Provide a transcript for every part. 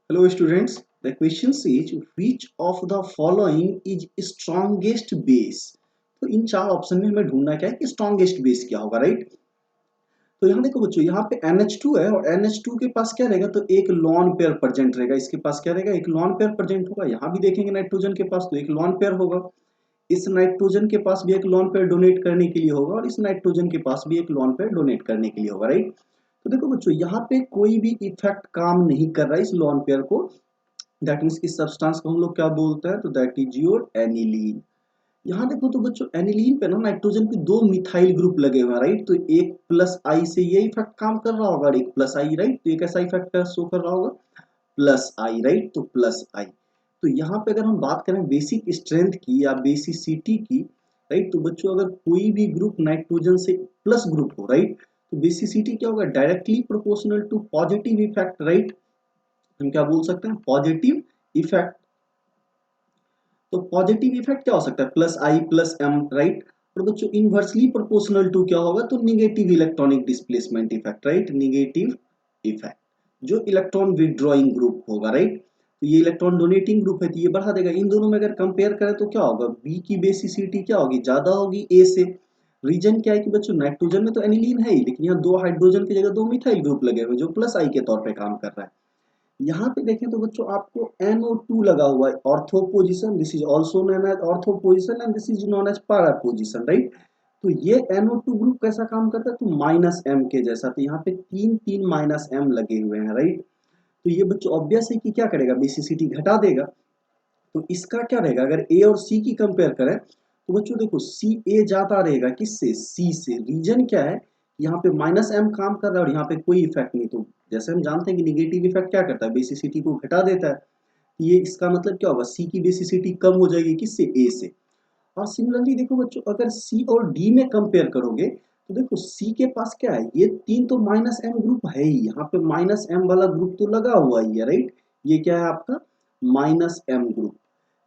Hello students, the question says which of the following is strongest base। तो इन चार option में हमें ढूंढना क्या है कि स्ट्रॉन्गेस्ट बेस क्या होगा, राइट। तो यहाँ देखो बच्चों, यहाँ पे NH2 है और NH2 के पास क्या रहेगा, तो एक लॉन पेयर प्रेजेंट रहेगा। इसके पास क्या रहेगा, एक लॉन पेयर प्रेजेंट होगा। यहाँ भी देखेंगे नाइट्रोजन के पास तो एक लॉन पेयर होगा। इस नाइट्रोजन के पास भी एक लॉन पेयर डोनेट करने के लिए होगा और इस नाइट्रोजन के पास भी एक लॉन पेयर डोनेट करने के लिए होगा, राइट। तो देखो बच्चों, यहाँ पे कोई भी इफेक्ट काम नहीं कर रहा है इस लॉन पेयर को। दैट मीन्स इस सब्सटेंस को हम लोग क्या बोलते हैं, तो दैट इज योर एनिलीन। यहाँ देखो तो बच्चों, एनिलीन पे ना नाइट्रोजन के दो मिथाइल ग्रुप लगे हुए हैं, राइट। तो एक प्लस आई से ये इफेक्ट काम कर रहा होगा और एक प्लस आई, राइट। तो एक ऐसा इफेक्ट शो कर रहा होगा प्लस आई, राइट। तो प्लस आई। तो यहाँ पे अगर हम बात करें बेसिक स्ट्रेंथ की या बेसिसिटी की, राइट, तो बच्चों अगर कोई भी ग्रुप नाइट्रोजन से प्लस ग्रुप हो, राइट, तो बेसिसिटी क्या होगा, directly proportional to positive effect, right. हम क्या बोल सकते हैं, पॉजिटिव इफेक्ट। तो पॉजिटिव इफेक्ट क्या हो सकता है, plus I plus M, right. और बच्चों इनवर्सली प्रोपोर्शनल टू क्या होगा, तो negative electronic displacement effect, right, negative effect. जो इलेक्ट्रॉन विड्रॉइंग ग्रुप होगा, राइट, तो ये इलेक्ट्रॉन डोनेटिंग ग्रुप है तो ये बढ़ा देगा। इन दोनों में अगर कंपेयर करें तो क्या होगा, बी की बेसिसिटी क्या होगी, ज्यादा होगी ए से। रीजन क्या है कि बच्चों नाइट्रोजन में तो एनिलीन है ही, लेकिन यहाँ दो हाइड्रोजन की जगह दो मिथाइल ग्रुप लगे हुए जो प्लस आई के तौर पे काम कर रहा है। यहाँ पे देखें तो बच्चों आपको NO2 लगा हुआ है, ortho position, this is also known as ortho position and this is known as para position, right. तो ये NO2 ग्रुप कैसा काम करता है, तो माइनस एम के जैसा। तो यहाँ पे तीन तीन माइनस एम लगे हुए हैं, राइट। तो ये बच्चों ऑब्वियस है कि क्या करेगा, बेसिसिटी घटा देगा। तो इसका क्या रहेगा, अगर ए और सी की कंपेयर करें तो बच्चों देखो सी ए ज्यादा रहेगा किससे, सी से। रीजन क्या है, यहाँ पे माइनस एम काम कर रहा है और यहाँ पे कोई इफेक्ट नहीं। तो जैसे हम जानते हैं कि निगेटिव इफेक्ट क्या करता है, बेसिसिटी को घटा देता है। ये इसका मतलब क्या होगा, सी की बेसिसिटी कम हो जाएगी किससे, ए से। और सिमिलरली देखो बच्चों, अगर सी और डी में कंपेयर करोगे तो देखो सी के पास क्या है, ये तीन तो माइनस एम ग्रुप है ही, यहाँ पे माइनस एम वाला ग्रुप तो लगा हुआ ही है, राइट। ये क्या है आपका माइनस एम ग्रुप,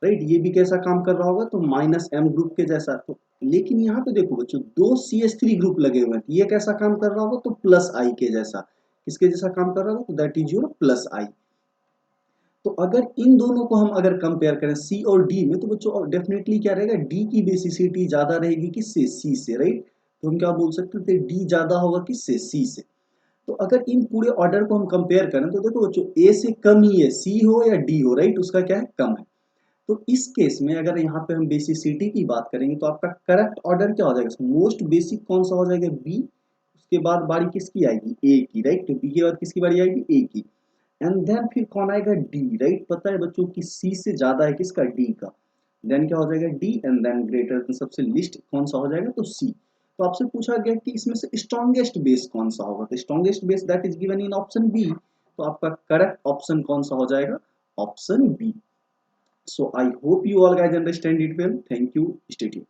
राइट। ये भी कैसा काम कर रहा होगा, तो माइनस एम ग्रुप के जैसा। तो लेकिन यहाँ पे देखो बच्चों दो CH3 ग्रुप लगे हुए हैं, ये कैसा काम कर रहा होगा, तो प्लस आई के जैसा। किसके जैसा काम कर रहा होगा, तो दैट इज योर प्लस आई। तो अगर इन दोनों को हम अगर कंपेयर करें सी और डी में, तो बच्चों डेफिनेटली क्या रहेगा, डी की बेसिसिटी ज्यादा रहेगी किससे, सी से, राइट। तो हम क्या बोल सकते थे, डी ज्यादा होगा किससे, सी से। तो अगर इन पूरे ऑर्डर को हम कंपेयर करें तो देखो बच्चों ए से कम ही है, सी हो या डी हो, राइट, उसका क्या है, कम है। तो इस केस में अगर यहाँ पे हम बेसिसिटी की बात करेंगे तो आपका करेक्ट ऑर्डर क्या हो जाएगा, मोस्ट बेसिक कौन सा हो जाएगा, बी। उसके बाद बारी किसकी आएगी, ए की, राइट। तो बी के बाद किसकी बारी आएगी, ए की। एंड देन फिर कौन आएगा, डी, राइट। पता है बच्चों की सी से ज्यादा है किसका, डी का। देन क्या हो जाएगा, D and then greater than, सबसे लिस्ट कौन सा हो जाएगा, तो सी। तो आपसे पूछा गया कि इसमें से स्ट्रॉन्गेस्ट बेस कौन सा होगा, तो strongest base that is given in option B. तो आपका करेक्ट ऑप्शन कौन सा हो जाएगा, option B. So I hope you all guys understand it well. Thank you. Stay tuned.